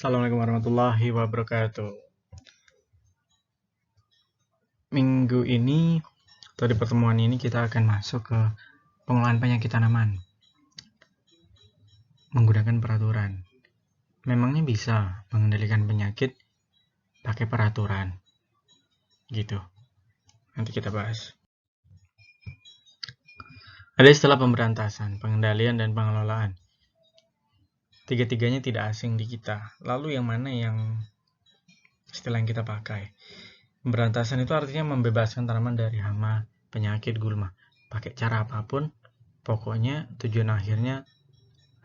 Assalamualaikum warahmatullahi wabarakatuh. Minggu ini atau di pertemuan ini kita akan masuk ke pengolahan penyakit tanaman menggunakan peraturan. Memangnya bisa mengendalikan penyakit pakai peraturan? Gitu. Nanti kita bahas. Ada istilah pemberantasan, pengendalian, dan pengelolaan. Tiga-tiganya tidak asing di kita. Lalu yang mana yang istilah yang kita pakai? Pemberantasan itu artinya membebaskan tanaman dari hama, penyakit, gulma. Pakai cara apapun, pokoknya tujuan akhirnya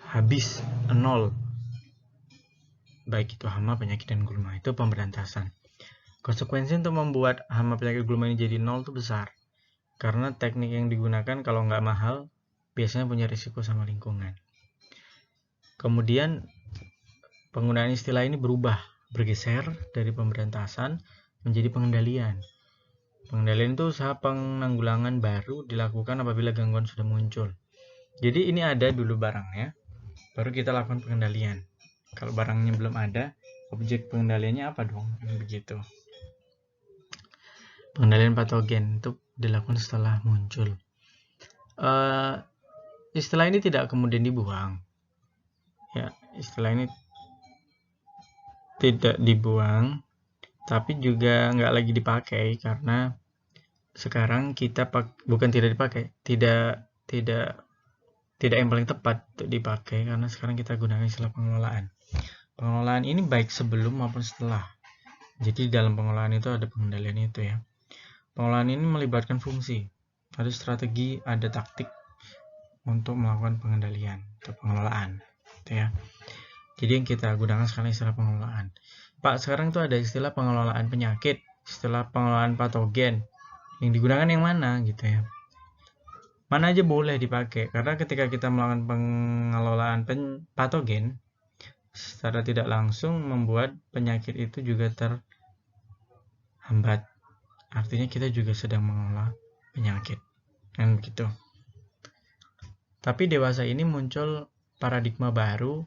habis, nol. Baik itu hama, penyakit, dan gulma. Itu pemberantasan. Konsekuensi untuk membuat hama, penyakit, gulma ini jadi nol itu besar. Karena teknik yang digunakan kalau nggak mahal, biasanya punya risiko sama lingkungan. Kemudian penggunaan istilah ini bergeser dari pemberantasan menjadi pengendalian. Pengendalian itu usaha penanggulangan baru dilakukan apabila gangguan sudah muncul. Jadi ini ada dulu barangnya, baru kita lakukan pengendalian. Kalau barangnya belum ada, objek pengendaliannya apa dong? Begitu. Pengendalian patogen itu dilakukan setelah muncul. Istilah ini tidak kemudian dibuang. Ya, istilah ini tidak dibuang, tapi juga nggak lagi dipakai karena sekarang kita bukan tidak dipakai, tidak yang paling tepat untuk dipakai karena sekarang kita gunakan istilah pengelolaan. Pengelolaan ini baik sebelum maupun setelah. Jadi dalam pengelolaan itu ada pengendalian itu ya. Pengelolaan ini melibatkan fungsi, ada strategi, ada taktik untuk melakukan pengendalian atau pengelolaan, gitu ya. Jadi yang kita gunakan sekarang istilah pengelolaan. Pak, sekarang itu ada istilah pengelolaan penyakit, istilah pengelolaan patogen. Yang digunakan yang mana gitu ya. Mana aja boleh dipakai, karena ketika kita melakukan pengelolaan patogen, secara tidak langsung membuat penyakit itu juga terhambat. Artinya kita juga sedang mengolah penyakit, kan begitu. Tapi dewasa ini muncul paradigma baru,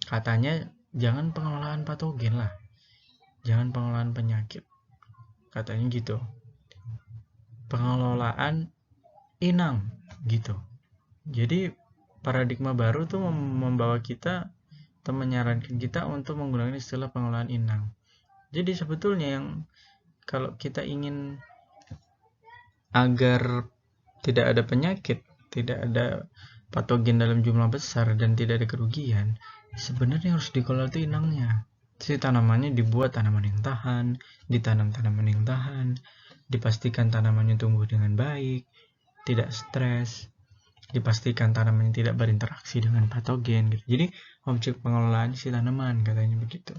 katanya jangan pengelolaan patogen lah, jangan pengelolaan penyakit, katanya gitu. Pengelolaan inang gitu. Jadi paradigma baru tuh membawa kita atau menyarankan kita untuk menggunakan istilah pengelolaan inang. Jadi sebetulnya yang kalau kita ingin agar tidak ada penyakit, tidak ada patogen dalam jumlah besar dan tidak ada kerugian, sebenarnya harus dikelola itu inangnya. Si tanamannya dibuat tanaman yang tahan, ditanam tanaman yang tahan, dipastikan tanamannya tumbuh dengan baik, tidak stres, dipastikan tanamannya tidak berinteraksi dengan patogen gitu. Jadi objek pengelolaan si tanaman katanya begitu.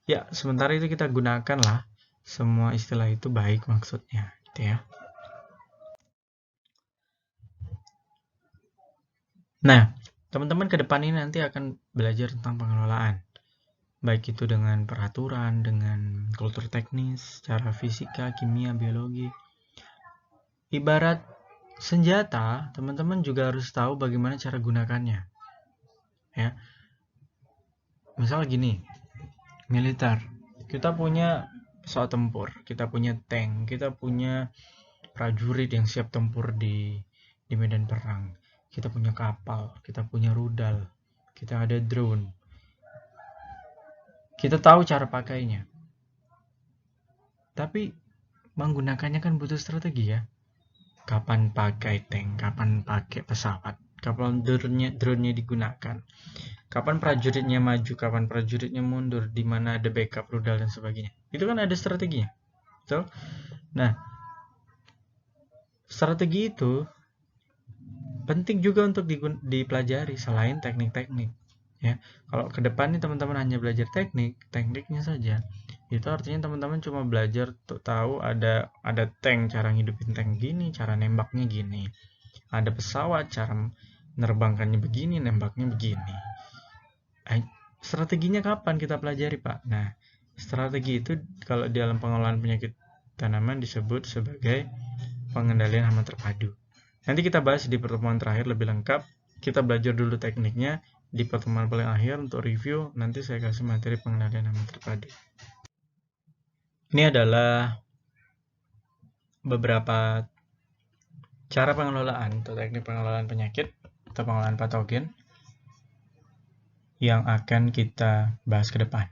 Ya, sementara itu kita gunakanlah semua istilah itu baik maksudnya gitu ya. Nah, teman-teman ke depan ini nanti akan belajar tentang pengelolaan. Baik itu dengan peraturan, dengan kultur teknis, secara fisika, kimia, biologi. Ibarat senjata, teman-teman juga harus tahu bagaimana cara gunakannya. Ya. Misal gini, militer. Kita punya pesawat tempur, kita punya tank, kita punya prajurit yang siap tempur di medan perang. Kita punya kapal, kita punya rudal, kita ada drone. Kita tahu cara pakainya. Tapi menggunakannya kan butuh strategi ya. Kapan pakai tank, kapan pakai pesawat, kapan drone-nya digunakan, kapan prajuritnya maju, kapan prajuritnya mundur, di mana ada backup rudal dan sebagainya. Itu kan ada strateginya. Betul? Nah, strategi itu penting juga untuk dipelajari selain teknik-teknik ya. Kalau ke depan nih teman-teman hanya belajar tekniknya saja, itu artinya teman-teman cuma belajar untuk tahu ada tank, cara ngidupin tank gini, cara nembaknya gini, ada pesawat, cara menerbangkannya begini, nembaknya begini. Strateginya kapan kita pelajari, Pak? Nah, strategi itu kalau di dalam pengelolaan penyakit tanaman disebut sebagai pengendalian hama terpadu. Nanti kita bahas di pertemuan terakhir lebih lengkap. Kita belajar dulu tekniknya, di pertemuan paling akhir untuk review, nanti saya kasih materi pengendalian hama terpadu. Ini adalah beberapa cara pengelolaan atau teknik pengelolaan penyakit atau pengelolaan patogen yang akan kita bahas ke depan.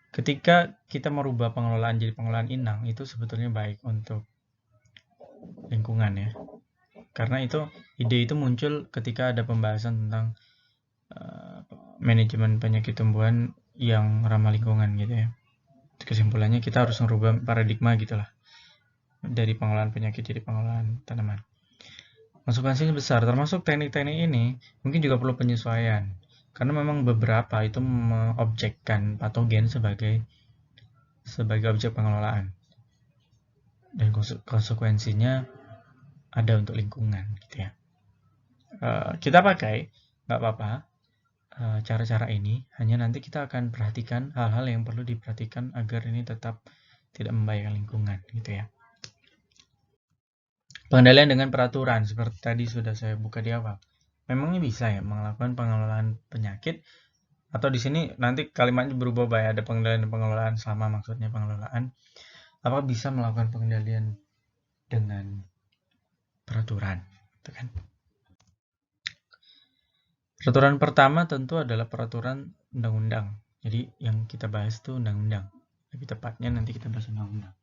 Ketika kita merubah pengelolaan jadi pengelolaan inang, itu sebetulnya baik untuk lingkungan ya. Karena ide itu muncul ketika ada pembahasan tentang manajemen penyakit tumbuhan yang ramah lingkungan gitu ya. Kesimpulannya kita harus merubah paradigma gitulah, dari pengelolaan penyakit jadi pengelolaan tanaman. Konsekuensinya besar, termasuk teknik-teknik ini mungkin juga perlu penyesuaian. Karena memang beberapa itu mengobjekkan patogen sebagai objek pengelolaan. Dan konsekuensinya ada untuk lingkungan gitu ya. Kita pakai, nggak apa-apa, cara-cara ini, hanya nanti kita akan perhatikan hal-hal yang perlu diperhatikan agar ini tetap tidak membahayakan lingkungan gitu ya. Pengendalian dengan peraturan seperti tadi sudah saya buka di awal. Memangnya bisa ya melakukan pengelolaan penyakit, atau di sini nanti kalimatnya berubah ada pengendalian dan pengelolaan sama, maksudnya pengelolaan. Apa bisa melakukan pengendalian dengan peraturan, gitu kan? Peraturan pertama tentu adalah peraturan undang-undang. Jadi yang kita bahas itu undang-undang. Lebih tepatnya nanti kita bahas undang-undang.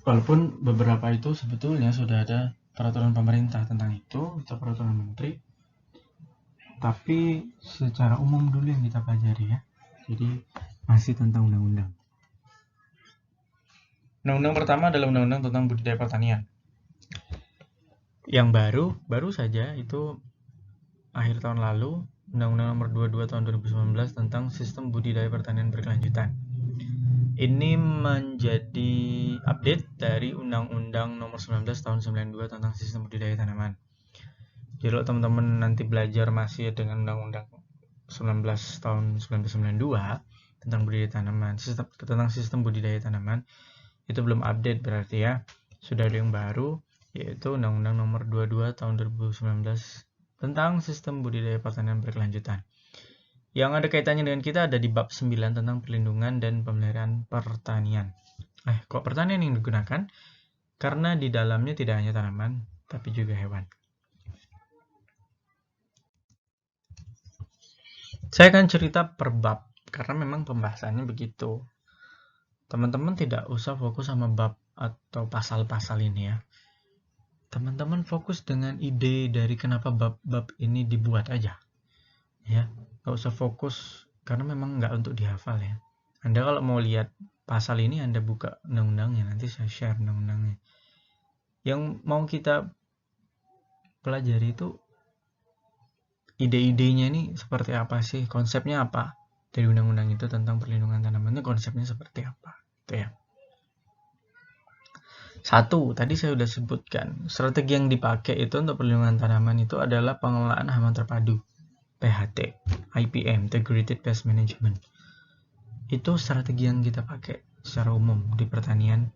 Walaupun beberapa itu sebetulnya sudah ada peraturan pemerintah tentang itu, atau peraturan menteri, tapi secara umum dulu yang kita pelajari ya. Jadi masih tentang undang-undang. Undang-undang pertama adalah undang-undang tentang budidaya pertanian. Yang baru saja itu akhir tahun lalu, Undang-Undang Nomor 22 Tahun 2019 tentang Sistem Budidaya Pertanian Berkelanjutan. Ini menjadi update dari Undang-Undang Nomor 19 Tahun 92 tentang Sistem Budidaya Tanaman. Jadi kalau teman-teman nanti belajar masih dengan Undang-Undang 19 Tahun 1992 tentang budidaya tanaman, tentang sistem budidaya tanaman, itu belum update berarti ya. Sudah ada yang baru, yaitu Undang-Undang Nomor 22 Tahun 2019 tentang Sistem Budidaya Pertanian Berkelanjutan. Yang ada kaitannya dengan kita ada di bab 9 tentang perlindungan dan pemeliharaan pertanian. Kok pertanian yang digunakan? Karena di dalamnya tidak hanya tanaman, tapi juga hewan. Saya akan cerita per bab, karena memang pembahasannya begitu. Teman-teman tidak usah fokus sama bab atau pasal-pasal ini ya. Teman-teman fokus dengan ide dari kenapa bab-bab ini dibuat aja. Ya, nggak usah fokus, karena memang nggak untuk dihafal ya. Anda kalau mau lihat pasal ini, Anda buka undang-undangnya, nanti saya share undang-undangnya. Yang mau kita pelajari itu ide-idenya ini seperti apa sih, konsepnya apa dari undang-undang itu tentang perlindungan tanaman, itu konsepnya seperti apa, gitu ya. Satu, tadi saya sudah sebutkan, strategi yang dipakai itu untuk perlindungan tanaman itu adalah pengelolaan hama terpadu, PHT, IPM, Integrated Pest Management. Itu strategi yang kita pakai secara umum di pertanian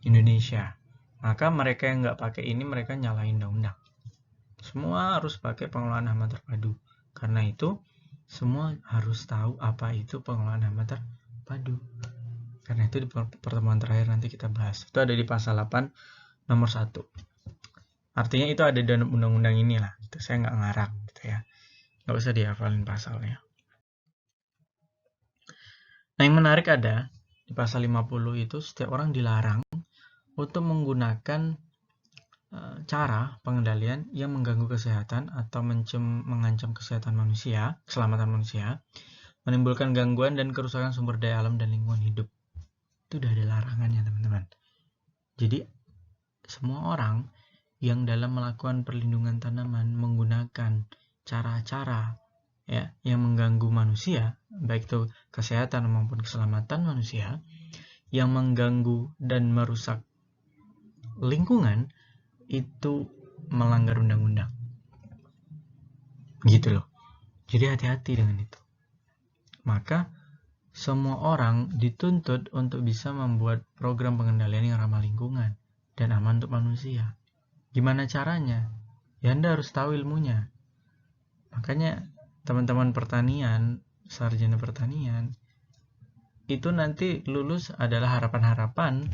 Indonesia. Maka mereka yang nggak pakai ini, mereka nyalahin undang-undang. Semua harus pakai pengelolaan hama terpadu. Karena itu, semua harus tahu apa itu pengelolaan hama terpadu. Karena itu di pertemuan terakhir nanti kita bahas. Itu ada di pasal 8 nomor 1. Artinya itu ada dalam undang-undang inilah. Gitu. Saya nggak ngarang gitu ya. Nggak usah dihafalin pasalnya. Nah, yang menarik ada di pasal 50 itu setiap orang dilarang untuk menggunakan cara pengendalian yang mengganggu kesehatan atau mengancam kesehatan manusia, keselamatan manusia, menimbulkan gangguan dan kerusakan sumber daya alam dan lingkungan hidup. Itu udah ada larangannya, teman-teman. Jadi semua orang yang dalam melakukan perlindungan tanaman menggunakan cara-cara ya yang mengganggu manusia, baik itu kesehatan maupun keselamatan manusia, yang mengganggu dan merusak lingkungan, itu melanggar undang-undang. Gitu loh. Jadi hati-hati dengan itu. Maka semua orang dituntut untuk bisa membuat program pengendalian yang ramah lingkungan dan aman untuk manusia. Gimana caranya? Ya Anda harus tahu ilmunya. Makanya teman-teman pertanian, sarjana pertanian, itu nanti lulus adalah harapan-harapan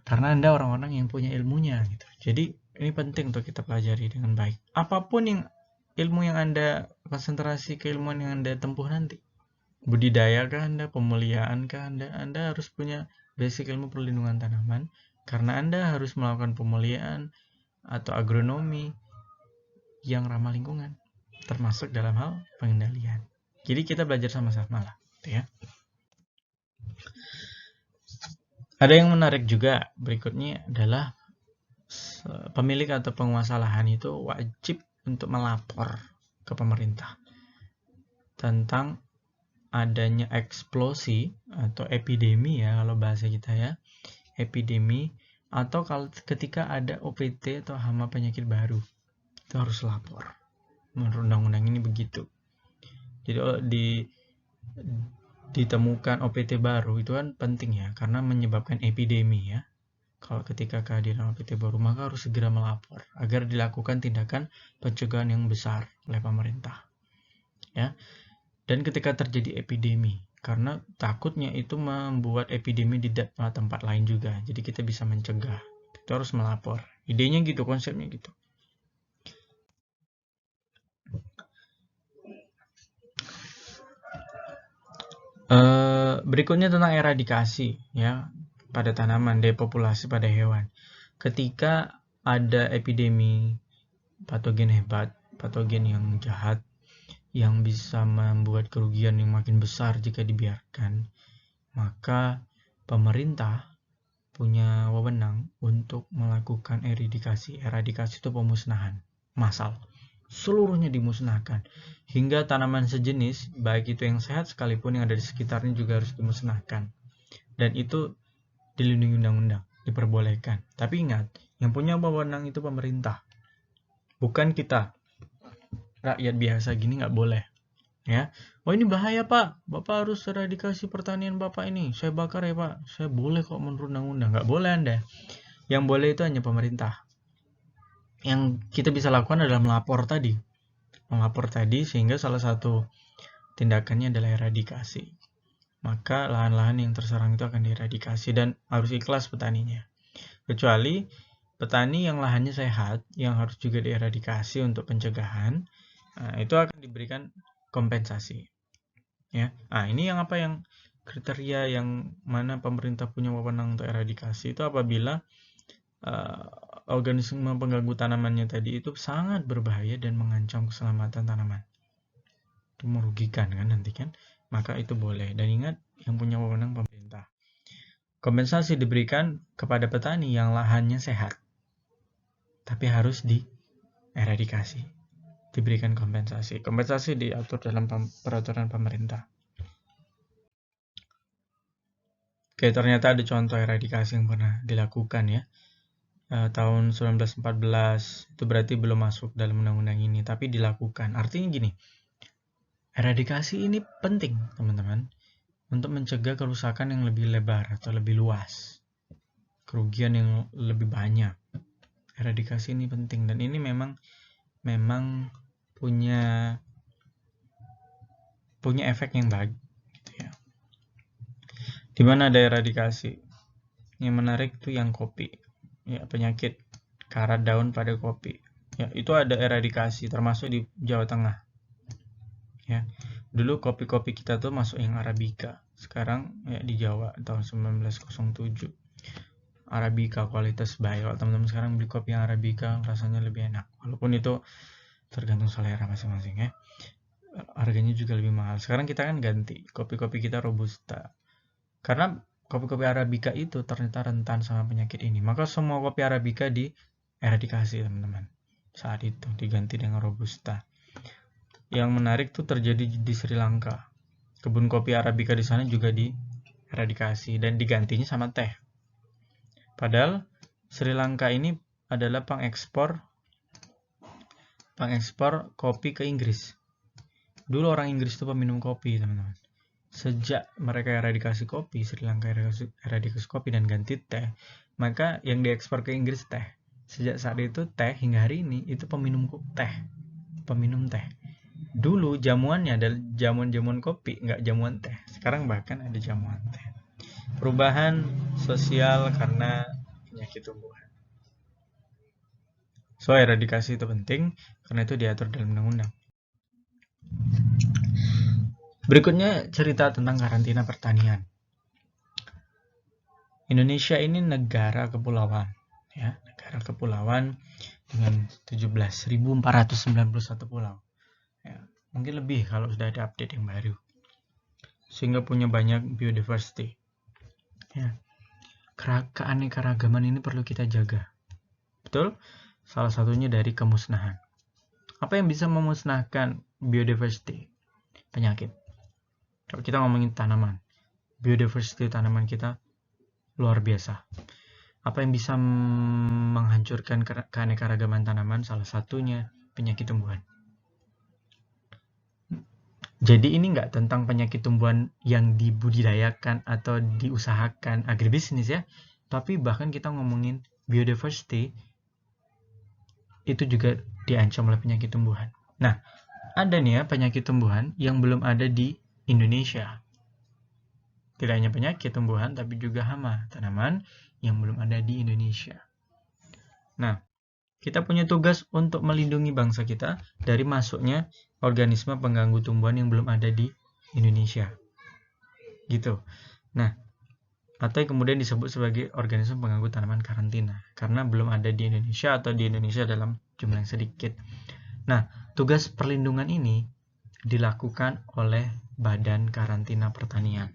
karena Anda orang-orang yang punya ilmunya gitu. Jadi ini penting untuk kita pelajari dengan baik. Apapun yang ilmu yang Anda konsentrasi, keilmuan yang Anda tempuh nanti. Budidaya kah Anda, pemuliaan kah Anda harus punya basic ilmu perlindungan tanaman karena Anda harus melakukan pemuliaan atau agronomi yang ramah lingkungan, termasuk dalam hal pengendalian. Jadi kita belajar sama-sama lah, gitu ya. Ada yang menarik juga berikutnya adalah pemilik atau penguasa lahan itu wajib untuk melapor ke pemerintah tentang adanya eksplosi atau epidemi ya kalau bahasa kita ya, epidemi atau kalau ketika ada OPT atau hama penyakit baru itu harus lapor. Menurut undang-undang ini begitu. Jadi kalau ditemukan OPT baru itu kan penting ya karena menyebabkan epidemi ya. Kalau ketika kehadiran OPT baru maka harus segera melapor agar dilakukan tindakan pencegahan yang besar oleh pemerintah. Ya. Dan ketika terjadi epidemi karena takutnya itu membuat epidemi di tempat lain juga. Jadi kita bisa mencegah. Kita harus melapor. Idenya gitu, konsepnya gitu. Berikutnya tentang eradikasi ya pada tanaman, depopulasi pada hewan. Ketika ada epidemi patogen hebat, patogen yang jahat yang bisa membuat kerugian yang makin besar jika dibiarkan, maka pemerintah punya wewenang untuk melakukan eradikasi. Eradikasi itu pemusnahan massal. Seluruhnya dimusnahkan. Hingga tanaman sejenis, baik itu yang sehat sekalipun yang ada di sekitarnya juga harus dimusnahkan. Dan itu dilindungi undang-undang, diperbolehkan. Tapi ingat, yang punya wewenang itu pemerintah. Bukan kita. Rakyat biasa gini nggak boleh. Ya, oh ini bahaya Pak, Bapak harus eradikasi pertanian Bapak ini, saya bakar ya Pak, saya boleh kok menurut undang-undang, nggak boleh Anda. Yang boleh itu hanya pemerintah. Yang kita bisa lakukan adalah melapor tadi sehingga salah satu tindakannya adalah eradikasi. Maka lahan-lahan yang terserang itu akan dieradikasi dan harus ikhlas petaninya. Kecuali petani yang lahannya sehat, yang harus juga dieradikasi untuk pencegahan, itu akan diberikan kompensasi. Ya, ini yang kriteria yang mana pemerintah punya wewenang untuk eradikasi itu apabila organisme pengganggu tanamannya tadi itu sangat berbahaya dan mengancam keselamatan tanaman. Itu merugikan kan nanti kan, maka itu boleh. Dan ingat, yang punya wewenang pemerintah. Kompensasi diberikan kepada petani yang lahannya sehat, tapi harus dieradikasi. Diberikan kompensasi. Kompensasi diatur dalam peraturan pemerintah. Oke, ternyata ada contoh eradikasi yang pernah dilakukan ya. Tahun 1914 itu berarti belum masuk dalam undang-undang ini, tapi dilakukan. Artinya gini, eradikasi ini penting teman-teman untuk mencegah kerusakan yang lebih lebar atau lebih luas, kerugian yang lebih banyak. Eradikasi ini penting dan ini memang punya efek yang baik gitu ya. Di mana ada eradikasi? Yang menarik itu yang kopi. Ya, penyakit karat daun pada kopi. Ya, itu ada eradikasi termasuk di Jawa Tengah. Ya. Dulu kopi-kopi kita tuh masuk yang Arabica. Sekarang ya di Jawa tahun 1907. Arabica kualitas baik. Kalau teman-teman sekarang beli kopi yang Arabica rasanya lebih enak. Walaupun itu tergantung selera masing-masing ya. Harganya juga lebih mahal. Sekarang kita kan ganti. Kopi-kopi kita Robusta. Karena kopi-kopi Arabica itu ternyata rentan sama penyakit ini. Maka semua kopi Arabica dieradikasi teman-teman. Saat itu diganti dengan Robusta. Yang menarik tuh terjadi di Sri Lanka. Kebun kopi Arabica di sana juga dieradikasi dan digantinya sama teh. Padahal Sri Lanka ini adalah pengekspor kopi ke Inggris. Dulu orang Inggris itu peminum kopi teman-teman. Sejak mereka eradikasi kopi, Sri Lanka eradikasi kopi dan ganti teh, maka yang diekspor ke Inggris teh. Sejak saat itu teh hingga hari ini itu peminum teh. Dulu jamuannya adalah jamuan kopi, nggak jamuan teh. Sekarang bahkan ada jamuan teh. Perubahan sosial karena penyakit tumbuhan. So, eradikasi itu penting karena itu diatur dalam undang-undang. Berikutnya cerita tentang karantina pertanian. Indonesia ini negara kepulauan, ya, negara kepulauan dengan 17.491 pulau. Ya, mungkin lebih kalau sudah ada update yang baru. Sehingga punya banyak biodiversity. Ya. Keanekaragaman ini perlu kita jaga. Betul? Salah satunya dari kemusnahan. Apa yang bisa memusnahkan biodiversity? Penyakit. Kalau kita ngomongin tanaman, biodiversity tanaman kita luar biasa. Apa yang bisa menghancurkan keanekaragaman tanaman? Salah satunya penyakit tumbuhan. Jadi ini nggak tentang penyakit tumbuhan yang dibudidayakan atau diusahakan agribisnis ya, tapi bahkan kita ngomongin biodiversity itu juga diancam oleh penyakit tumbuhan. Nah, ada nih ya penyakit tumbuhan yang belum ada di Indonesia. Tidak hanya penyakit tumbuhan, tapi juga hama tanaman yang belum ada di Indonesia. Nah, kita punya tugas untuk melindungi bangsa kita dari masuknya organisme pengganggu tumbuhan yang belum ada di Indonesia. Gitu. Nah, atau yang kemudian disebut sebagai organisme pengganggu tanaman karantina karena belum ada di Indonesia atau di Indonesia dalam jumlah yang sedikit. Nah, tugas perlindungan ini dilakukan oleh Badan Karantina Pertanian.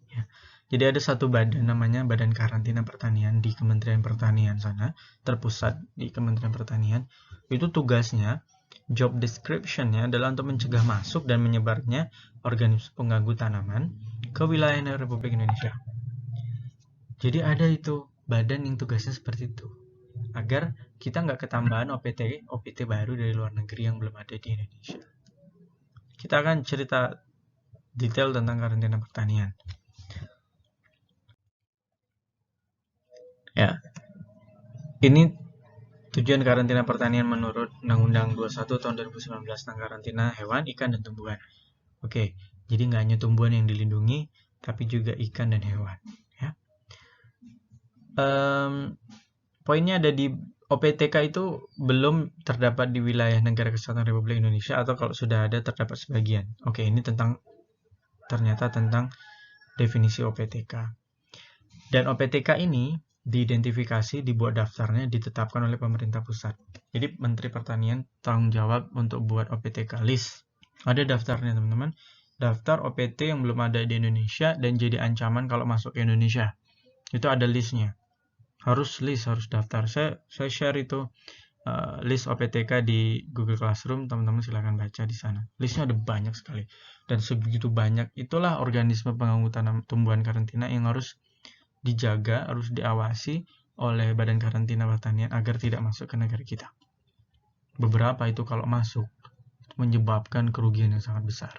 Ya. Jadi ada satu badan namanya Badan Karantina Pertanian di Kementerian Pertanian sana, terpusat di Kementerian Pertanian. Itu tugasnya, job description-nya adalah untuk mencegah masuk dan menyebarnya organisme pengganggu tanaman ke wilayah Republik Indonesia. Jadi ada itu badan yang tugasnya seperti itu, agar kita nggak ketambahan OPT baru dari luar negeri yang belum ada di Indonesia. Kita akan cerita detail tentang karantina pertanian. Ya, ini tujuan karantina pertanian menurut Undang-Undang 21 tahun 2019 tentang karantina hewan, ikan, dan tumbuhan. Oke, jadi nggak hanya tumbuhan yang dilindungi, tapi juga ikan dan hewan. Ya. Poinnya ada di OPTK itu belum terdapat di wilayah Negara Kesatuan Republik Indonesia, atau kalau sudah ada terdapat sebagian. Oke, ini ternyata tentang definisi OPTK. Dan OPTK ini diidentifikasi, dibuat daftarnya, ditetapkan oleh pemerintah pusat. Jadi Menteri Pertanian tanggung jawab untuk buat OPTK list. Ada daftarnya teman-teman. Daftar OPT yang belum ada di Indonesia dan jadi ancaman kalau masuk ke Indonesia. Itu ada listnya. Harus daftar. Saya share itu list OPTK di Google Classroom, teman-teman silahkan baca di sana. Listnya ada banyak sekali. Dan sebegitu banyak, itulah organisme pengganggu tumbuhan karantina yang harus dijaga, harus diawasi oleh Badan Karantina Pertanian agar tidak masuk ke negara kita. Beberapa itu kalau masuk, menyebabkan kerugian yang sangat besar.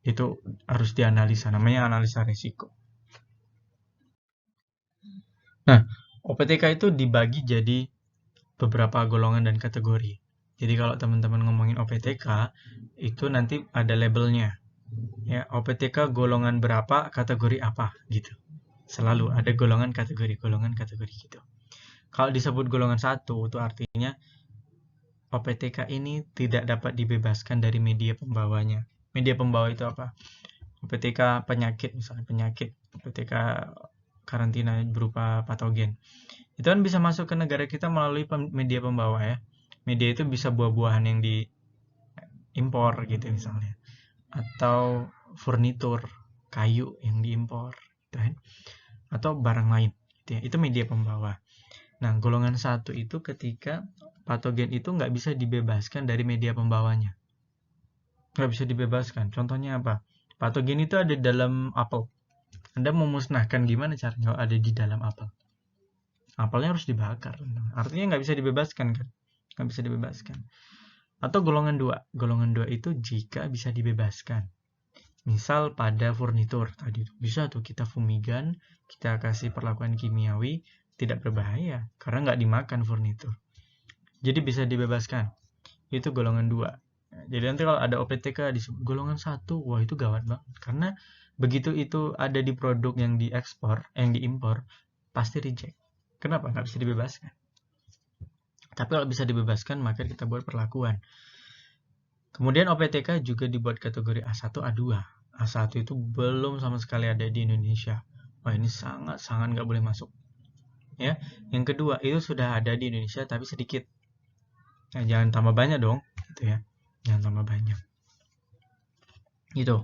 Itu harus dianalisa, namanya analisa risiko. Nah, OPTK itu dibagi jadi beberapa golongan dan kategori. Jadi kalau teman-teman ngomongin OPTK, itu nanti ada labelnya. Ya, OPTK golongan berapa, kategori apa, gitu. Selalu ada golongan kategori gitu. Kalau disebut golongan 1, itu artinya OPTK ini tidak dapat dibebaskan dari media pembawanya. Media pembawa itu apa? OPTK penyakit, misalnya penyakit, OPTK karantina berupa patogen. Itu kan bisa masuk ke negara kita melalui media pembawa ya. Media itu bisa buah-buahan yang diimpor gitu misalnya. Atau furnitur, kayu yang diimpor, gitu kan? Atau barang lain, gitu ya. Itu media pembawa. Nah, golongan 1 itu ketika patogen itu nggak bisa dibebaskan dari media pembawanya. Nggak bisa dibebaskan. Contohnya apa? Patogen itu ada dalam apel. Anda memusnahkan gimana caranya kalau ada di dalam apel? Apelnya harus dibakar. Artinya nggak bisa dibebaskan kan? Nggak bisa dibebaskan. Atau golongan 2. Golongan 2 itu jika bisa dibebaskan. Misal pada furnitur tadi. Bisa tuh kita fumigan, kita kasih perlakuan kimiawi, tidak berbahaya karena nggak dimakan furnitur. Jadi bisa dibebaskan. Itu golongan 2. Jadi nanti kalau ada OPTK di golongan 1, wah itu gawat banget. Karena begitu itu ada di produk yang diekspor, yang diimpor, pasti reject. Kenapa? Nggak bisa dibebaskan. Tapi kalau bisa dibebaskan, maka kita buat perlakuan. Kemudian OPTK juga dibuat kategori A1, A2. A1 itu belum sama sekali ada di Indonesia. Wah ini sangat-sangat nggak boleh masuk. Ya, yang kedua itu sudah ada di Indonesia tapi sedikit. Nah, jangan tambah banyak dong, gitu ya. Jangan tambah banyak. Gitu.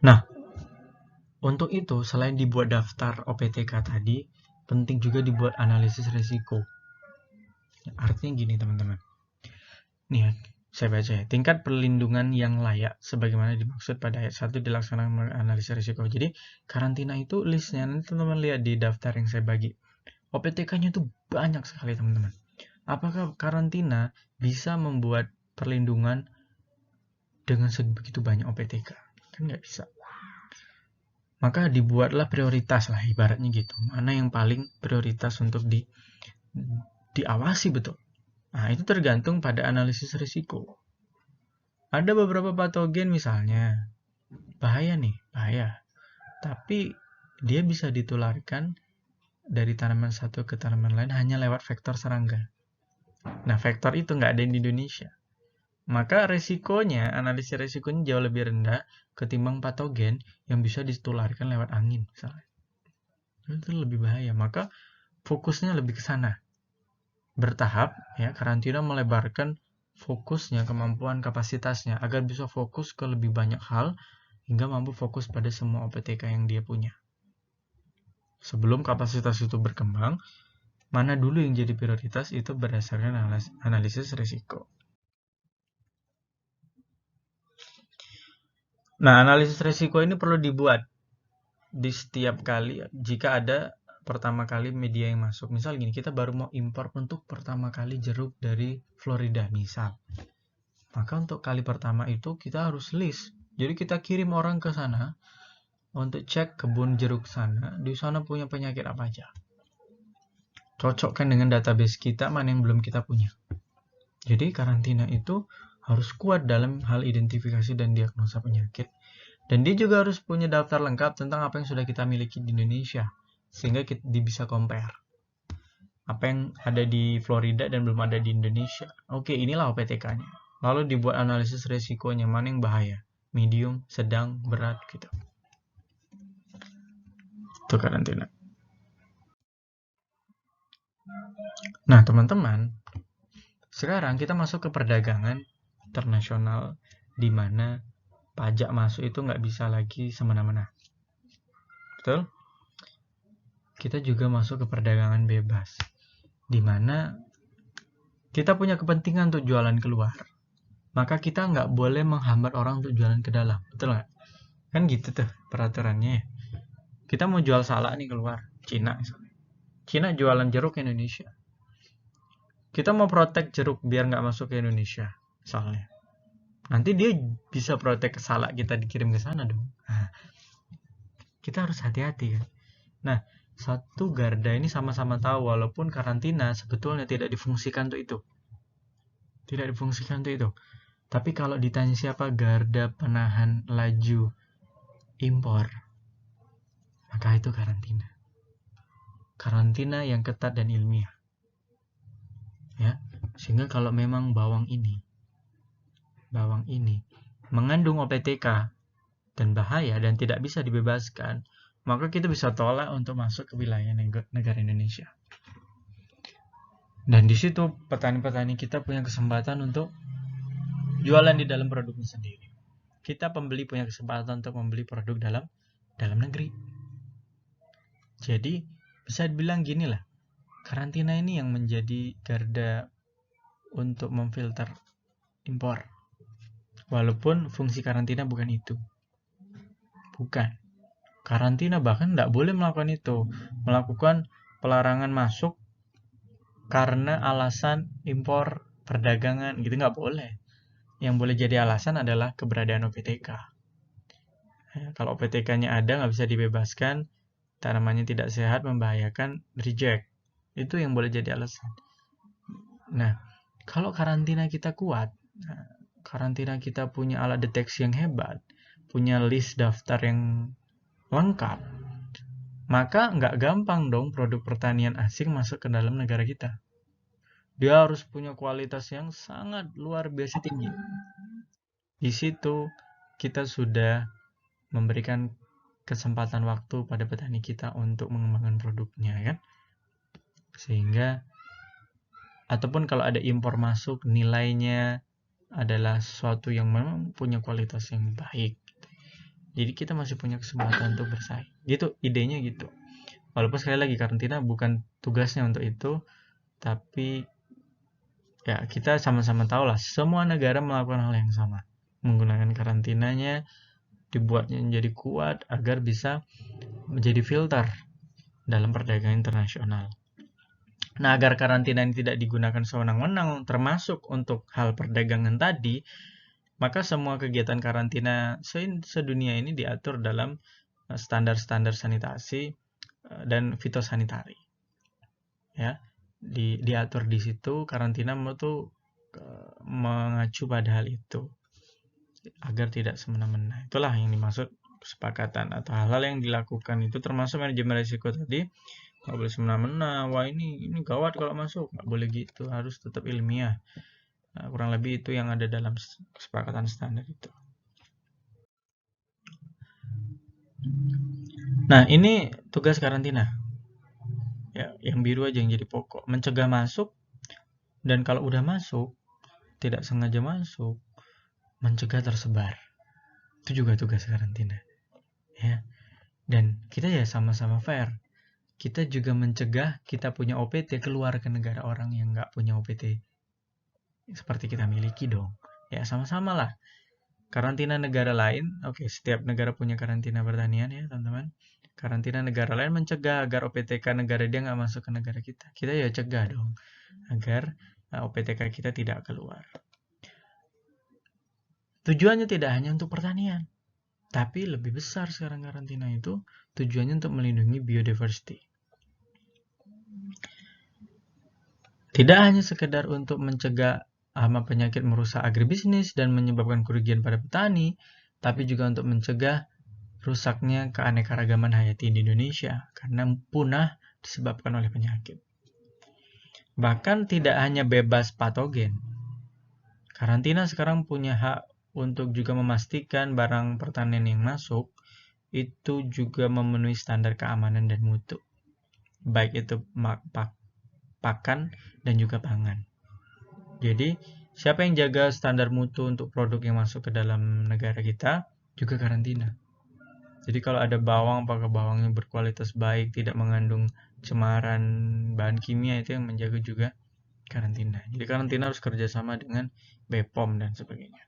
Nah, untuk itu selain dibuat daftar OPTK tadi, penting juga dibuat analisis risiko. Artinya gini teman-teman. Nih, saya baca ya. Tingkat perlindungan yang layak sebagaimana dimaksud pada ayat 1 dilaksanakan analisis risiko. Jadi, karantina itu listnya nanti teman-teman lihat di daftar yang saya bagi. OPTK-nya itu banyak sekali teman-teman. Apakah karantina bisa membuat perlindungan dengan sebegitu banyak OPTK? Kan nggak bisa. Maka dibuatlah prioritas lah ibaratnya gitu. Mana yang paling prioritas untuk diawasi betul. Nah, itu tergantung pada analisis risiko. Ada beberapa patogen misalnya, bahaya nih, bahaya. Tapi dia bisa ditularkan dari tanaman satu ke tanaman lain hanya lewat vektor serangga. Nah, vektor itu nggak ada di Indonesia. Maka resikonya, analisis resikonya jauh lebih rendah ketimbang patogen yang bisa ditularkan lewat angin misalnya. Itu lebih bahaya. Maka fokusnya lebih ke sana. Bertahap, ya, karantina melebarkan fokusnya, kemampuan kapasitasnya agar bisa fokus ke lebih banyak hal hingga mampu fokus pada semua OPTK yang dia punya. Sebelum kapasitas itu berkembang, mana dulu yang jadi prioritas itu berdasarkan analisis risiko. Nah, analisis risiko ini perlu dibuat di setiap kali jika ada pertama kali media yang masuk. Misal gini, kita baru mau impor untuk pertama kali jeruk dari Florida misal. Maka untuk kali pertama itu kita harus list. Jadi kita kirim orang ke sana untuk cek kebun jeruk sana. Di sana punya penyakit apa aja. Cocokkan dengan database kita mana yang belum kita punya. Jadi karantina itu harus kuat dalam hal identifikasi dan diagnosa penyakit. Dan dia juga harus punya daftar lengkap tentang apa yang sudah kita miliki di Indonesia. Sehingga kita bisa compare. Apa yang ada di Florida dan belum ada di Indonesia. Oke, inilah OPTK-nya. Lalu dibuat analisis resikonya, mana yang bahaya. Medium, sedang, berat, gitu. Itu karantina. Nah, teman-teman, sekarang kita masuk ke perdagangan internasional di mana pajak masuk itu nggak bisa lagi semena-mena. Betul? Kita juga masuk ke perdagangan bebas, di mana kita punya kepentingan untuk jualan keluar. Maka kita nggak boleh menghambat orang untuk jualan ke dalam. Betul nggak? Kan gitu tuh peraturannya. Kita mau jual salak nih keluar, Cina misalnya. Cina jualan jeruk ke Indonesia. Kita mau protek jeruk biar nggak masuk ke Indonesia, misalnya. Nanti dia bisa protek salak kita dikirim ke sana dong. Nah, kita harus hati-hati kan. Nah, satu garda ini sama-sama tahu walaupun karantina sebetulnya tidak difungsikan untuk itu. Tidak difungsikan untuk itu. Tapi kalau ditanya siapa garda penahan laju impor, maka itu karantina. Karantina yang ketat dan ilmiah. Ya, sehingga kalau memang bawang ini mengandung OPTK dan bahaya dan tidak bisa dibebaskan, maka kita bisa tolak untuk masuk ke wilayah negara Indonesia. Dan di situ petani-petani kita punya kesempatan untuk jualan di dalam produknya sendiri. Kita pembeli punya kesempatan untuk membeli produk dalam negeri. Jadi bisa dibilang gini lah, karantina ini yang menjadi garda untuk memfilter impor. Walaupun fungsi karantina bukan itu. Bukan. Karantina bahkan tidak boleh melakukan itu. Melakukan pelarangan masuk karena alasan impor perdagangan gitu nggak boleh. Yang boleh jadi alasan adalah keberadaan OPTK. Kalau OPTK-nya ada nggak bisa dibebaskan, tanamannya tidak sehat, membahayakan, reject. Itu yang boleh jadi alasan. Nah, kalau karantina kita kuat, karantina kita punya alat deteksi yang hebat, punya list daftar yang lengkap, maka nggak gampang dong produk pertanian asing masuk ke dalam negara kita. Dia harus punya kualitas yang sangat luar biasa tinggi. Di situ kita sudah memberikan kesempatan waktu pada petani kita untuk mengembangkan produknya, kan? Sehingga ataupun kalau ada impor masuk, nilainya adalah sesuatu yang memang punya kualitas yang baik. Jadi kita masih punya kesempatan untuk bersaing. Gitu, idenya gitu. Walaupun sekali lagi karantina bukan tugasnya untuk itu, tapi ya kita sama-sama tahu lah, semua negara melakukan hal yang sama. Menggunakan karantinanya, dibuatnya menjadi kuat agar bisa menjadi filter dalam perdagangan internasional. Nah, agar karantina ini tidak digunakan sewenang-wenang termasuk untuk hal perdagangan tadi, maka semua kegiatan karantina sedunia ini diatur dalam standar-standar sanitasi dan fitosanitari. Ya, diatur di situ, karantina itu mengacu pada hal itu agar tidak semena-mena. Itulah yang dimaksud kesepakatan atau hal-hal yang dilakukan itu termasuk manajemen risiko tadi. Nggak boleh semena-mena, wah ini gawat kalau masuk, nggak boleh gitu, harus tetap ilmiah. Nah, kurang lebih itu yang ada dalam kesepakatan standar itu. Nah, ini tugas karantina. Ya, yang biru aja yang jadi pokok, mencegah masuk, dan kalau udah masuk, tidak sengaja masuk, mencegah tersebar. Itu juga tugas karantina. Ya. Dan kita ya sama-sama fair. Kita juga mencegah kita punya OPT keluar ke negara orang yang nggak punya OPT seperti kita miliki dong. Ya sama-sama lah. Karantina negara lain, oke, setiap negara punya karantina pertanian ya teman-teman. Karantina negara lain mencegah agar OPTK negara dia nggak masuk ke negara kita. Kita ya cegah dong agar OPTK kita tidak keluar. Tujuannya tidak hanya untuk pertanian, tapi lebih besar sekarang karantina itu tujuannya untuk melindungi biodiversity. Tidak hanya sekedar untuk mencegah hama penyakit merusak agribisnis dan menyebabkan kerugian pada petani, tapi juga untuk mencegah rusaknya keanekaragaman hayati di Indonesia karena punah disebabkan oleh penyakit. Bahkan tidak hanya bebas patogen. Karantina sekarang punya hak untuk juga memastikan barang pertanian yang masuk itu juga memenuhi standar keamanan dan mutu. Baik itu pakan dan juga pangan. Jadi, siapa yang jaga standar mutu untuk produk yang masuk ke dalam negara kita juga karantina. Jadi kalau ada bawang, apakah bawangnya berkualitas baik, tidak mengandung cemaran bahan kimia, itu yang menjaga juga karantina. Jadi karantina harus kerjasama dengan BPOM dan sebagainya.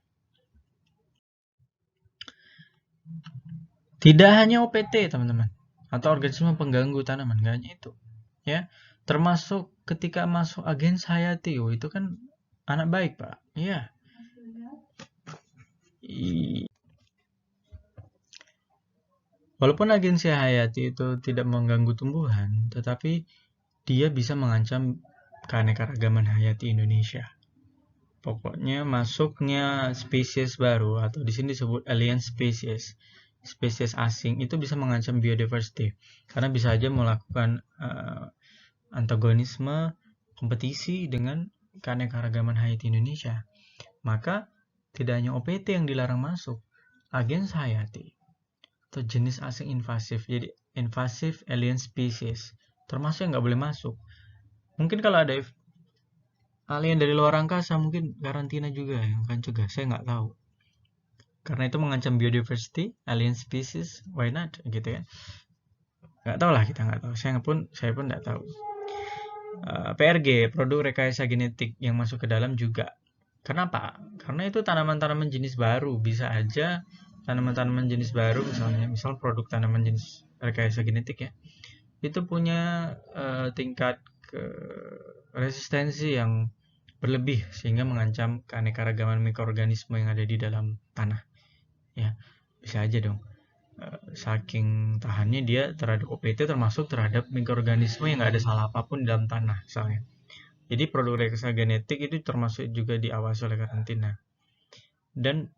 Tidak hanya OPT teman-teman, atau organisme pengganggu tanaman, nggak hanya itu. Ya, termasuk ketika masuk agens hayati, itu kan anak baik Pak. Iya. Walaupun agensi hayati itu tidak mengganggu tumbuhan, tetapi dia bisa mengancam keanekaragaman hayati Indonesia. Pokoknya masuknya spesies baru atau di sini disebut alien species, spesies asing itu bisa mengancam biodiversity karena bisa aja melakukan antagonisme, kompetisi dengan keanekaragaman hayati Indonesia. Maka tidak hanya OPT yang dilarang masuk, agens hayati atau jenis asing invasif, jadi invasive alien species termasuk yang nggak boleh masuk. Mungkin kalau ada alien dari luar angkasa mungkin karantina juga yang akan cegah, saya nggak tahu karena itu mengancam biodiversity, alien species, why not gitu kan. Nggak tahu lah, kita nggak tahu, saya pun nggak tahu. PRG, produk rekayasa genetik yang masuk ke dalam juga. Kenapa? Karena itu tanaman-tanaman jenis baru, bisa aja tanaman-tanaman jenis baru, misal produk tanaman jenis rekayasa genetik ya, itu punya tingkat resistensi yang berlebih sehingga mengancam keanekaragaman mikroorganisme yang ada di dalam tanah. Ya, bisa aja dong. saking tahannya dia terhadap OPT, termasuk terhadap mikroorganisme yang nggak ada salah apapun dalam tanah misalnya. Jadi produk rekayasa genetik itu termasuk juga diawasi oleh karantina. Dan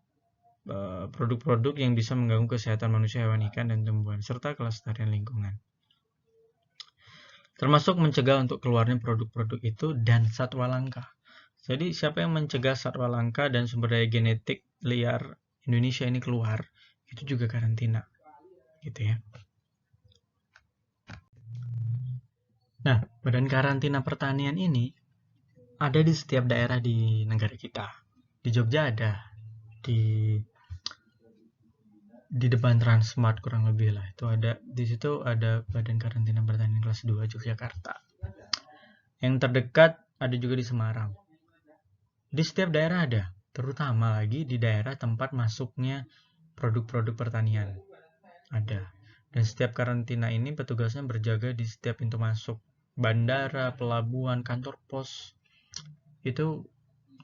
produk-produk yang bisa mengganggu kesehatan manusia, hewan, ikan, dan tumbuhan, serta kelestarian lingkungan. Termasuk mencegah untuk keluarnya produk-produk itu dan satwa langka. Jadi siapa yang mencegah satwa langka dan sumber daya genetik liar Indonesia ini keluar, itu juga karantina. Gitu ya. Nah, badan karantina pertanian ini ada di setiap daerah di negara kita. Di Jogja ada, di depan Transmart kurang lebih lah. Itu ada, di situ ada badan karantina pertanian kelas 2 Yogyakarta. Yang terdekat ada juga di Semarang. Di setiap daerah ada, terutama lagi di daerah tempat masuknya produk-produk pertanian. Ada. Dan setiap karantina ini petugasnya berjaga di setiap pintu masuk. Bandara, pelabuhan, kantor pos, itu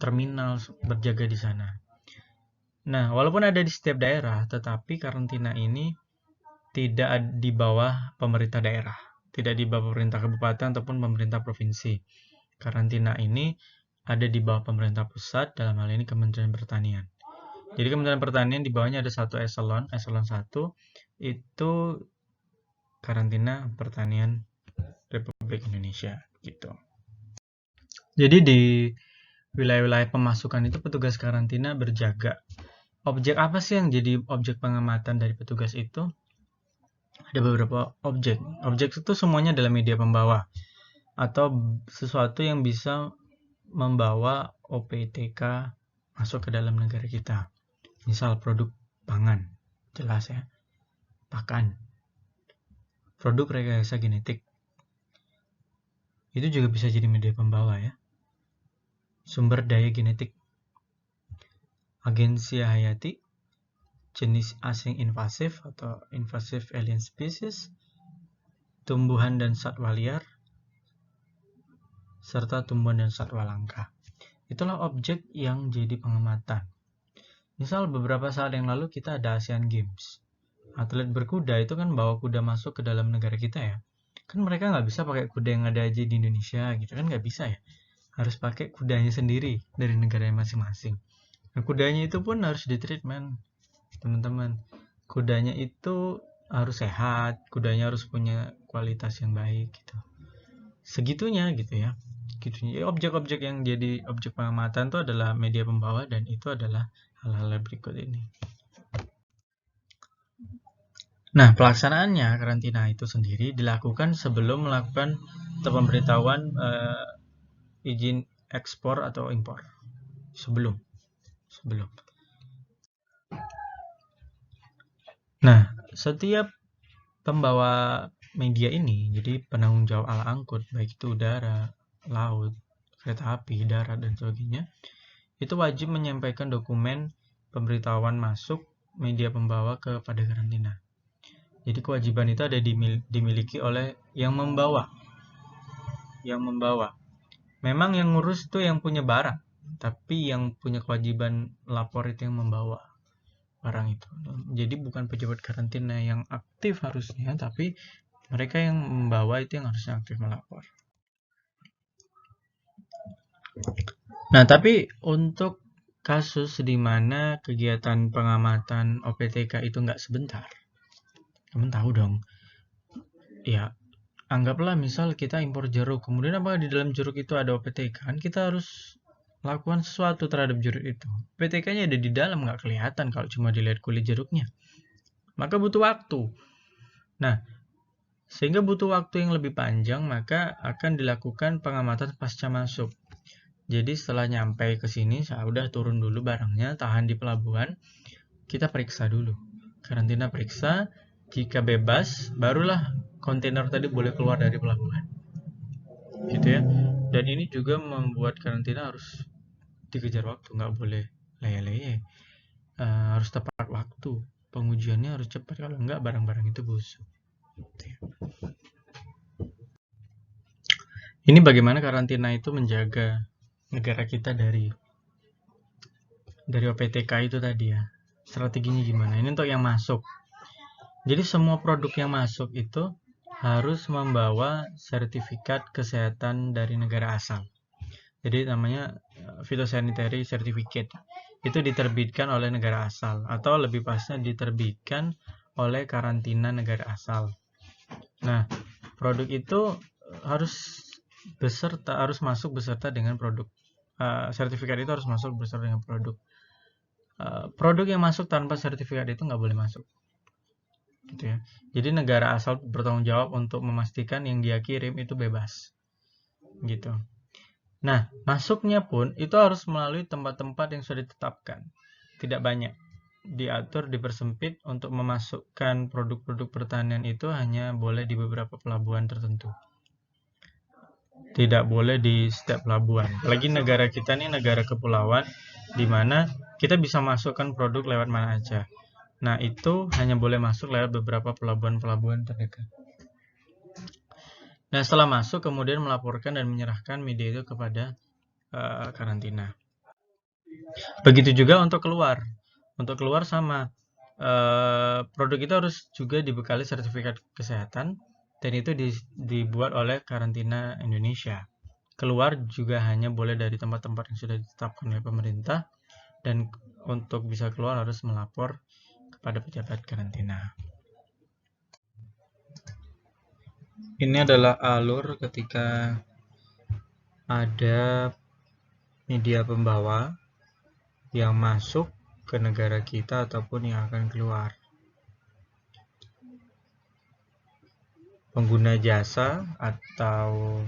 terminal berjaga di sana. Nah, walaupun ada di setiap daerah, tetapi karantina ini tidak di bawah pemerintah daerah, tidak di bawah pemerintah kabupaten ataupun pemerintah provinsi. Karantina ini ada di bawah pemerintah pusat, dalam hal ini Kementerian Pertanian. Jadi Kementerian Pertanian di bawahnya ada satu eselon 1 itu karantina pertanian Republik Indonesia gitu. Jadi di wilayah-wilayah pemasukan itu petugas karantina berjaga. Objek apa sih yang jadi objek pengamatan dari petugas itu? Ada beberapa objek. Objek itu semuanya adalah media pembawa atau sesuatu yang bisa membawa OPTK masuk ke dalam negara kita. Misal produk pangan, jelas ya, pakan. Produk rekayasa genetik, itu juga bisa jadi media pembawa ya. Sumber daya genetik, agensi hayati, jenis asing invasif atau invasive alien species, tumbuhan dan satwa liar, serta tumbuhan dan satwa langka. Itulah objek yang jadi pengamatan. Misal beberapa saat yang lalu kita ada Asian Games. Atlet berkuda itu kan bawa kuda masuk ke dalam negara kita ya. Kan mereka nggak bisa pakai kuda yang ada aja di Indonesia gitu kan, nggak bisa ya. Harus pakai kudanya sendiri dari negaranya masing-masing. Nah, kudanya itu pun harus ditreatment, teman-teman. Kudanya itu harus sehat, kudanya harus punya kualitas yang baik gitu. Segitunya gitu ya. Gitunya. Objek-objek yang jadi objek pengamatan itu adalah media pembawa, dan itu adalah hal-hal berikut ini. Nah, pelaksanaannya karantina itu sendiri dilakukan sebelum melakukan atau pemberitahuan izin ekspor atau impor. Sebelum. Nah, setiap pembawa media ini, jadi penanggung jawab alat angkut, baik itu udara, laut, kereta api, darat, dan sebagainya, itu wajib menyampaikan dokumen pemberitahuan masuk media pembawa kepada karantina. Jadi kewajiban itu ada dimiliki oleh yang membawa. Memang yang ngurus itu yang punya barang, tapi yang punya kewajiban lapor itu yang membawa barang itu. Jadi bukan pejabat karantina yang aktif harusnya, tapi mereka yang membawa itu yang harusnya aktif melapor. Nah, tapi untuk kasus di mana kegiatan pengamatan OPTK itu nggak sebentar, teman tahu dong. Ya, anggaplah misal kita impor jeruk, kemudian apakah di dalam jeruk itu ada OPTK? Kan kita harus lakukan sesuatu terhadap jeruk itu. OPTK-nya ada di dalam, nggak kelihatan kalau cuma dilihat kulit jeruknya. Maka butuh waktu. Nah, sehingga butuh waktu yang lebih panjang, maka akan dilakukan pengamatan pasca masuk. Jadi setelah nyampe ke sini, saya udah turun dulu barangnya, tahan di pelabuhan, kita periksa dulu. Karantina periksa, jika bebas, barulah kontainer tadi boleh keluar dari pelabuhan. Gitu ya. Dan ini juga membuat karantina harus dikejar waktu, nggak boleh leye-leye. Harus tepat waktu. Pengujiannya harus cepat, kalau enggak barang-barang itu busuk. Gitu ya. Ini bagaimana karantina itu menjaga negara kita dari OPTK itu tadi ya. Strateginya gimana? Ini untuk yang masuk. Jadi semua produk yang masuk itu harus membawa sertifikat kesehatan dari negara asal. Jadi namanya phytosanitary certificate. Itu diterbitkan oleh negara asal, atau lebih pasnya diterbitkan oleh karantina negara asal. Nah, produk itu harus masuk beserta dengan produk. Sertifikat itu harus masuk beserta dengan produk. Produk yang masuk tanpa sertifikat itu nggak boleh masuk. Gitu ya. Jadi negara asal bertanggung jawab untuk memastikan yang dia kirim itu bebas. Gitu. Nah, masuknya pun itu harus melalui tempat-tempat yang sudah ditetapkan. Tidak banyak. Diatur, dipersempit untuk memasukkan produk-produk pertanian itu hanya boleh di beberapa pelabuhan tertentu. Tidak boleh di setiap pelabuhan. Lagi negara kita ini negara kepulauan, di mana kita bisa masukkan produk lewat mana aja. Nah, itu hanya boleh masuk lewat beberapa pelabuhan-pelabuhan terdekat. Nah, setelah masuk, kemudian melaporkan dan menyerahkan media itu kepada karantina. Begitu juga untuk keluar. Untuk keluar sama. Produk itu harus juga dibekali sertifikat kesehatan, dan itu dibuat oleh karantina Indonesia. Keluar juga hanya boleh dari tempat-tempat yang sudah ditetapkan oleh pemerintah, dan untuk bisa keluar harus melapor kepada pejabat karantina. Ini adalah alur ketika ada media pembawa yang masuk ke negara kita ataupun yang akan keluar. Pengguna jasa atau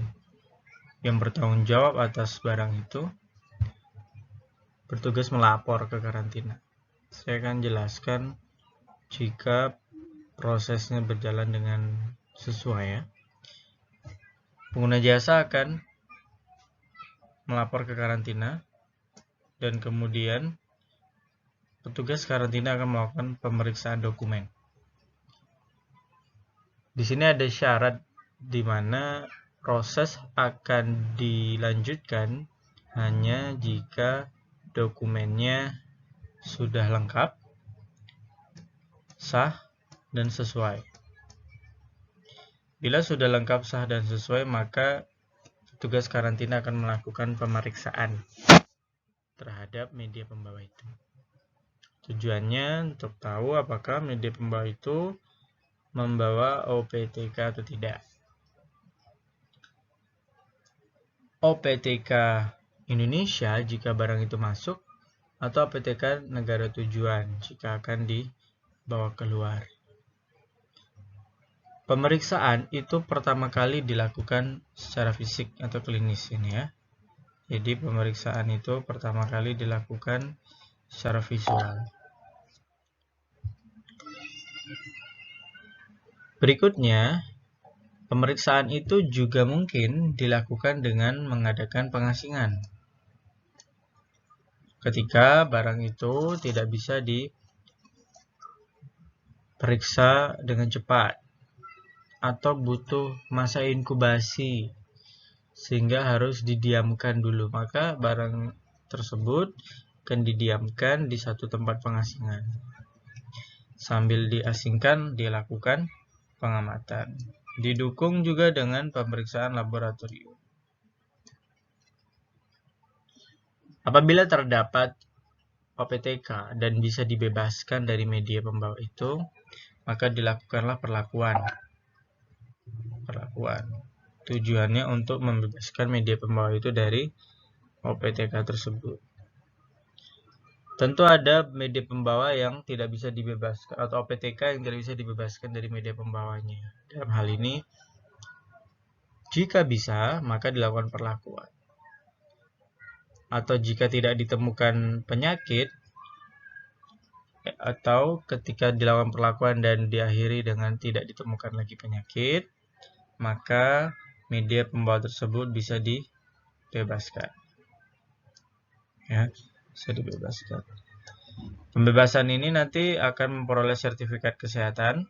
yang bertanggung jawab atas barang itu bertugas melapor ke karantina. Saya akan jelaskan jika prosesnya berjalan dengan sesuai ya. Pengguna jasa akan melapor ke karantina, dan kemudian petugas karantina akan melakukan pemeriksaan dokumen. Di sini ada syarat di mana proses akan dilanjutkan hanya jika dokumennya sudah lengkap, sah, dan sesuai. Bila sudah lengkap, sah, dan sesuai, maka petugas karantina akan melakukan pemeriksaan terhadap media pembawa itu. Tujuannya untuk tahu apakah media pembawa itu membawa OPTK atau tidak. OPTK Indonesia jika barang itu masuk, atau OPTK negara tujuan jika akan dibawa keluar. Pemeriksaan itu pertama kali dilakukan secara fisik atau klinis ini ya. Jadi pemeriksaan itu pertama kali dilakukan secara visual. Berikutnya, pemeriksaan itu juga mungkin dilakukan dengan mengadakan pengasingan. Ketika barang itu tidak bisa diperiksa dengan cepat atau butuh masa inkubasi sehingga harus didiamkan dulu, maka barang tersebut akan didiamkan di satu tempat pengasingan. Sambil diasingkan, dilakukan pengamatan. Didukung juga dengan pemeriksaan laboratorium. Apabila terdapat OPTK dan bisa dibebaskan dari media pembawa itu, maka dilakukanlah perlakuan. Tujuannya untuk membebaskan media pembawa itu dari OPTK tersebut. Tentu ada media pembawa yang tidak bisa dibebaskan, atau OPTK yang tidak bisa dibebaskan dari media pembawanya. Dalam hal ini, jika bisa, maka dilakukan perlakuan. Atau jika tidak ditemukan penyakit, atau ketika dilakukan perlakuan dan diakhiri dengan tidak ditemukan lagi penyakit, maka media pembawa tersebut bisa dibebaskan. Ya, bisa dibebaskan. Pembebasan ini nanti akan memperoleh sertifikat kesehatan,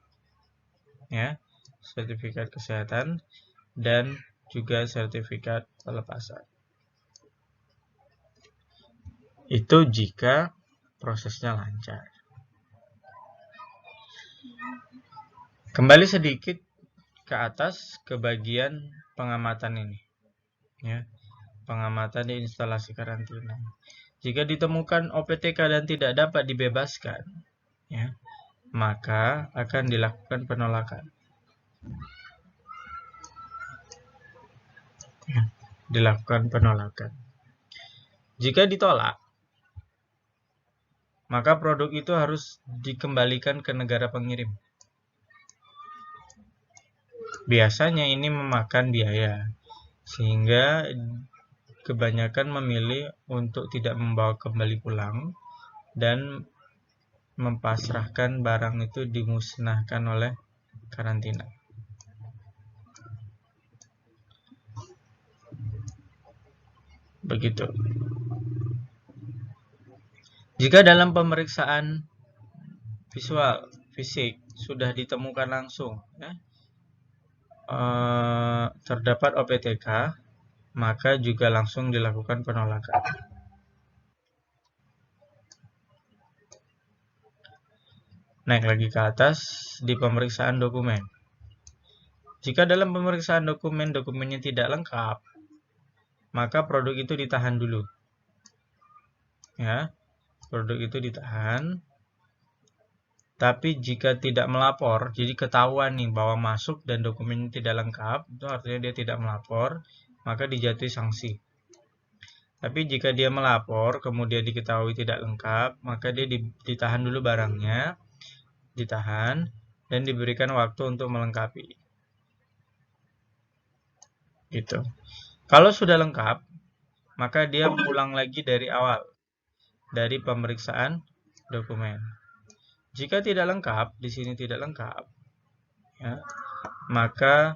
ya, sertifikat kesehatan dan juga sertifikat pelepasan. Itu jika prosesnya lancar. Kembali sedikit ke atas ke bagian pengamatan ini, ya, pengamatan di instalasi karantina. Jika ditemukan OPTK dan tidak dapat dibebaskan, ya, maka akan dilakukan penolakan. Ya, dilakukan penolakan. Jika ditolak, maka produk itu harus dikembalikan ke negara pengirim. Biasanya ini memakan biaya, sehingga kebanyakan memilih untuk tidak membawa kembali pulang dan mempasrahkan barang itu dimusnahkan oleh karantina. Begitu. Jika dalam pemeriksaan visual, fisik sudah ditemukan langsung, ya, terdapat OPTK, maka juga langsung dilakukan penolakan. Naik lagi ke atas di pemeriksaan dokumen. Jika dalam pemeriksaan dokumennya tidak lengkap, maka produk itu ditahan dulu. Ya, produk itu ditahan. Tapi jika tidak melapor, jadi ketahuan nih bahwa masuk dan dokumennya tidak lengkap, itu artinya dia tidak melapor, maka dijatuhi sanksi. Tapi jika dia melapor, kemudian diketahui tidak lengkap, maka dia ditahan dulu barangnya, ditahan, dan diberikan waktu untuk melengkapi. Gitu. Kalau sudah lengkap, maka dia pulang lagi dari awal, dari pemeriksaan dokumen. Jika tidak lengkap, di sini tidak lengkap, ya, maka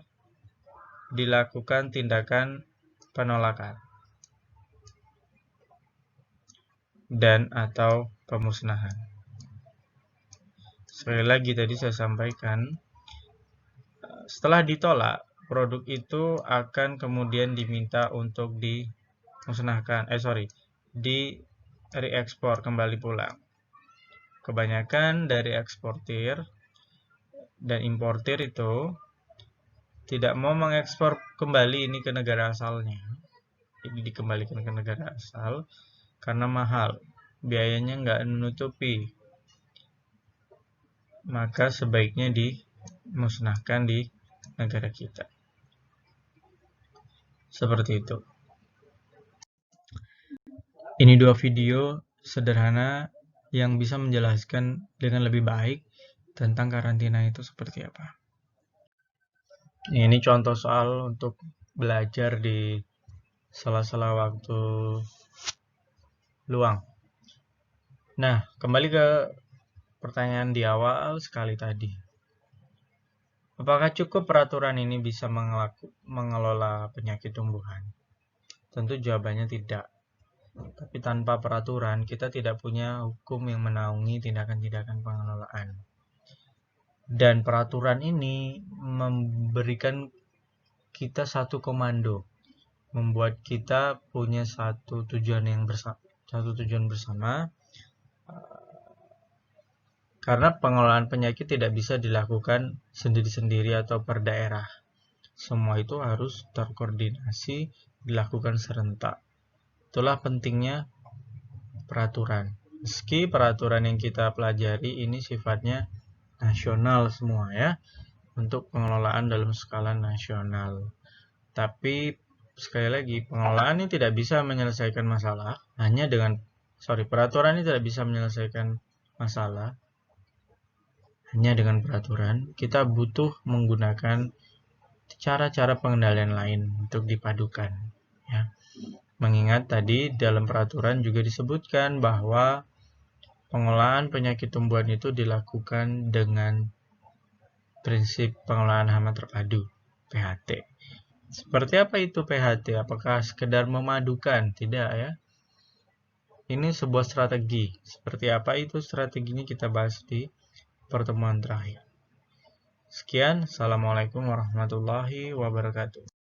dilakukan tindakan penolakan dan atau pemusnahan. Sekali lagi tadi saya sampaikan, setelah ditolak, produk itu akan kemudian diminta untuk dimusnahkan, di reekspor kembali pulang. Kebanyakan dari eksportir dan importir itu tidak mau mengekspor kembali ini ke negara asalnya. Ini dikembalikan ke negara asal karena mahal, biayanya nggak menutupi. Maka sebaiknya dimusnahkan di negara kita. Seperti itu. Ini dua video sederhana yang bisa menjelaskan dengan lebih baik tentang karantina itu seperti apa. Ini contoh soal untuk belajar di sela-sela waktu luang. Nah, kembali ke pertanyaan di awal sekali tadi. Apakah cukup peraturan ini bisa mengelola penyakit tumbuhan? Tentu jawabannya tidak. Tapi tanpa peraturan, kita tidak punya hukum yang menaungi tindakan-tindakan pengelolaan. Dan peraturan ini memberikan kita satu komando, membuat kita punya satu tujuan bersama. Karena pengelolaan penyakit tidak bisa dilakukan sendiri-sendiri atau per daerah. Semua itu harus terkoordinasi, dilakukan serentak. Itulah pentingnya peraturan. Meski peraturan yang kita pelajari ini sifatnya nasional semua, ya, untuk pengelolaan dalam skala nasional. Tapi sekali lagi, pengelolaan ini tidak bisa menyelesaikan masalah hanya dengan peraturan ini tidak bisa menyelesaikan masalah hanya dengan peraturan. Kita butuh menggunakan cara-cara pengendalian lain untuk dipadukan, ya. Mengingat tadi dalam peraturan juga disebutkan bahwa pengelolaan penyakit tumbuhan itu dilakukan dengan prinsip pengelolaan hama terpadu, PHT. Seperti apa itu PHT? Apakah sekedar memadukan? Tidak, ya. Ini sebuah strategi. Seperti apa itu strateginya kita bahas di pertemuan terakhir. Sekian, Assalamualaikum warahmatullahi wabarakatuh.